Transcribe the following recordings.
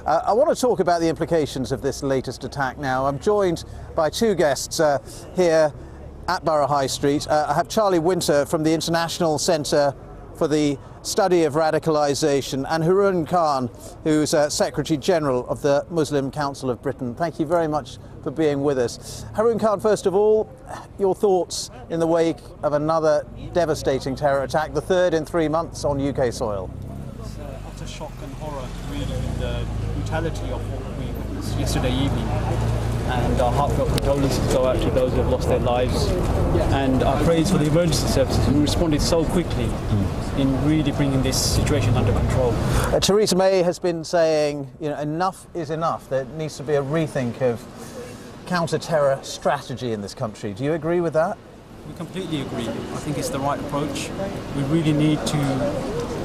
I want to talk about the implications of this latest attack now. I'm joined by two guests here at Borough High Street. I have Charlie Winter from the International Centre for the Study of Radicalisation, and Haroon Khan, who's Secretary General of the Muslim Council of Britain. Thank you very much for being with us. Haroon Khan, first of all, your thoughts in the wake of another devastating terror attack, the third in 3 months on UK soil. It's utter shock and horror, really, in the brutality of what we witnessed yesterday evening. And our heartfelt condolences go out to those who have lost their lives, and our praise for the emergency services who responded so quickly in really bringing this situation under control. Theresa May has been saying, enough is enough. There needs to be a rethink of counter-terror strategy in this country. Do you agree with that? We completely agree. I think it's the right approach. We really need to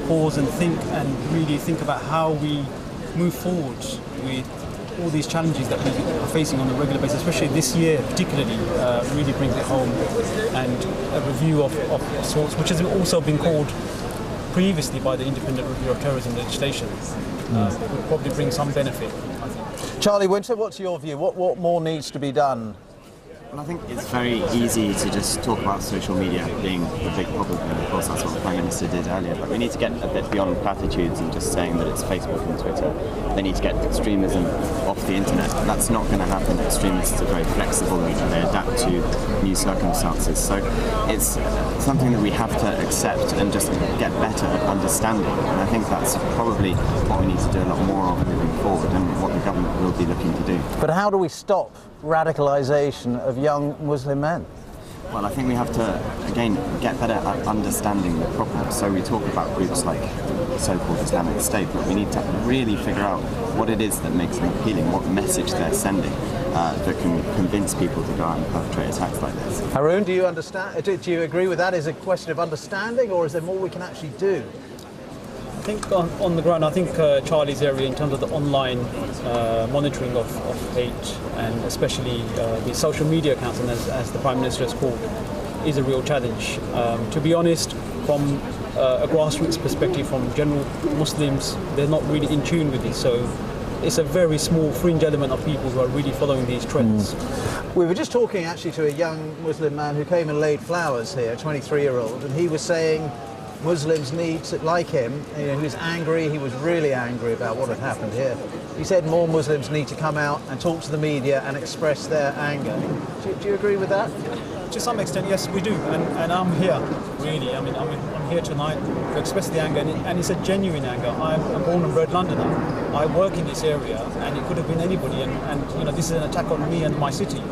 pause and really think about how we move forward with all these challenges that we are facing on a regular basis, especially this year particularly, really brings it home. And a review of sorts, which has also been called previously by the Independent Review of Terrorism Legislation, would probably bring some benefit, I think. Charlie Winter, what's your view? What more needs to be done? Well, I think it's very easy to just talk about social media being the big problem, and of course that's what the Prime Minister did earlier, but we need to get a bit beyond platitudes and just saying that it's Facebook and Twitter. They need to get extremism off the internet. That's not going to happen. Extremists are very flexible and they adapt to new circumstances. So it's something that we have to accept and just get better at understanding. And I think that's probably what we need to do a lot more of moving forward, and what the government will be looking to do. But how do we stop radicalisation of young Muslim men? Well, I think we have to, again, get better at understanding the problem. So we talk about groups like the so-called Islamic State, but we need to really figure out what it is that makes them appealing, what message they're sending that can convince people to go out and perpetrate attacks like this. Haroon, do you understand? Do you agree with that? Is it a question of understanding, or is there more we can actually do? I think on the ground, I think Charlie's area in terms of the online monitoring of hate, and especially the social media accounts, and as the Prime Minister has called, is a real challenge. To be honest, from a grassroots perspective, from general Muslims, they're not really in tune with this. So it's a very small fringe element of people who are really following these trends. We were just talking actually to a young Muslim man who came and laid flowers here, a 23-year-old, and he was saying Muslims need to, like him, he was angry, he was really angry about what had happened here. He said more Muslims need to come out and talk to the media and express their anger. Do you agree with that? To some extent, yes, we do, and I'm here, really. I mean, I'm here tonight to express the anger, and it's a genuine anger. I'm a born and bred Londoner. I work in this area, and it could have been anybody, and this is an attack on me and my city.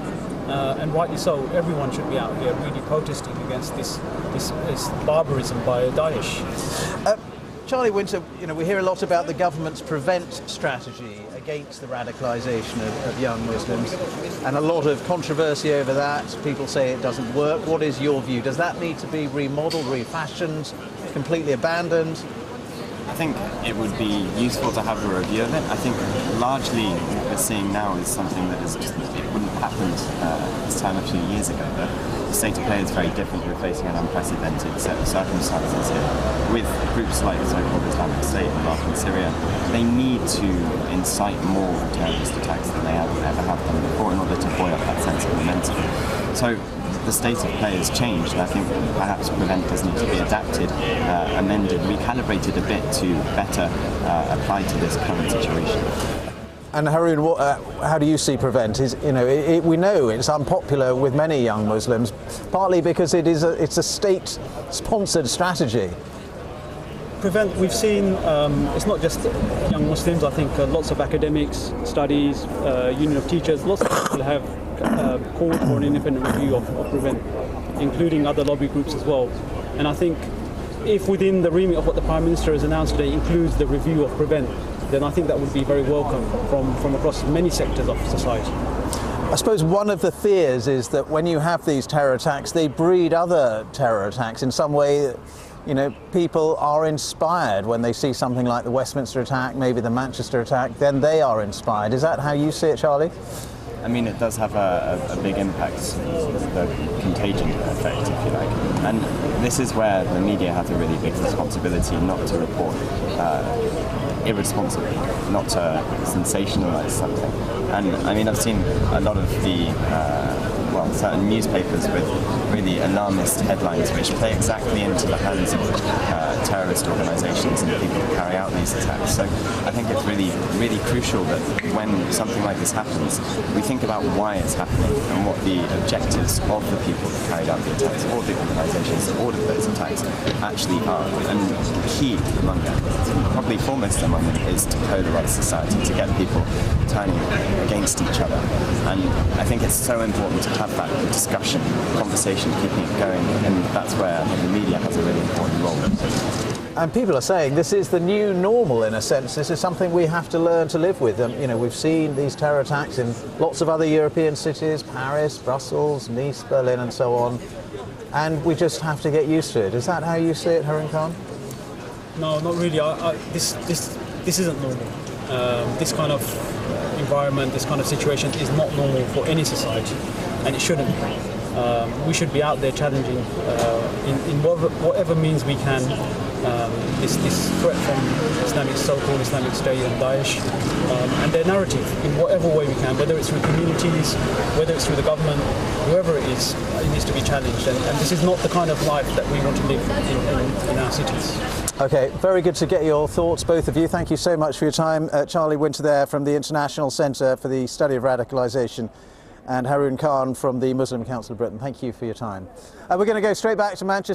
And rightly so, everyone should be out here really protesting against this barbarism by Daesh. Charlie Winter, we hear a lot about the government's prevent strategy against the radicalisation of young Muslims, and a lot of controversy over that. People say it doesn't work. What is your view? Does that need to be remodelled, refashioned, completely abandoned? I think it would be useful to have a review of it. I think largely what we're seeing now is something that it wouldn't have happened this time a few years ago. The state of play is very different. We're facing an unprecedented set of circumstances here. With groups like the so-called Islamic State, Iraq and Syria, they need to incite more terrorist attacks than they ever have done before in order to buoy up that sense of momentum. So the state of play has changed, and I think perhaps Prevent does need to be adapted, amended, recalibrated a bit to better apply to this current situation. And Haroon, how do you see Prevent? We know it's unpopular with many young Muslims, partly because it's a state-sponsored strategy. Prevent, we've seen, it's not just young Muslims. I think lots of academics, studies, union of teachers, lots of people have called for an independent review of Prevent, including other lobby groups as well. And I think if within the remit of what the Prime Minister has announced today includes the review of Prevent, then I think that would be very welcome from across many sectors of society. I suppose one of the fears is that when you have these terror attacks, they breed other terror attacks in some way. People are inspired when they see something like the Westminster attack, maybe the Manchester attack, then they are inspired. Is that how you see it, Charlie? I mean, it does have a big impact, the contagion effect, if you like. And this is where the media have a really big responsibility not to report irresponsibly, not to sensationalize something. And I mean, I've seen a lot of the certain newspapers with really alarmist headlines which play exactly into the hands of terrorist organizations and people who carry out these attacks. So I think it's really, really crucial that when something like this happens, we think about why it's happening and what the objectives of the people who carried out the attacks or the organizations that ordered those attacks actually are. And key among them, probably foremost among them, is to polarize society, to get people turning against each other. And I think it's so important to have that discussion, conversation, keeping it going, and that's where I think the media has a really important role. And people are saying this is the new normal in a sense. This is something we have to learn to live with. We've seen these terror attacks in lots of other European cities, Paris, Brussels, Nice, Berlin and so on. And we just have to get used to it. Is that how you see it, Harun Khan? No, not really. This isn't normal. This kind of environment, this kind of situation is not normal for any society, and it shouldn't be. We should be out there challenging in whatever means we can this threat from so-called Islamic State and Daesh and their narrative in whatever way we can, whether it's through communities, whether it's through the government, whoever it needs to be challenged. And this is not the kind of life that we want to live in our cities. Okay, very good to get your thoughts, both of you. Thank you so much for your time. Charlie Winter there from the International Centre for the Study of Radicalisation, and Harun Khan from the Muslim Council of Britain. Thank you for your time. We're going to go straight back to Manchester.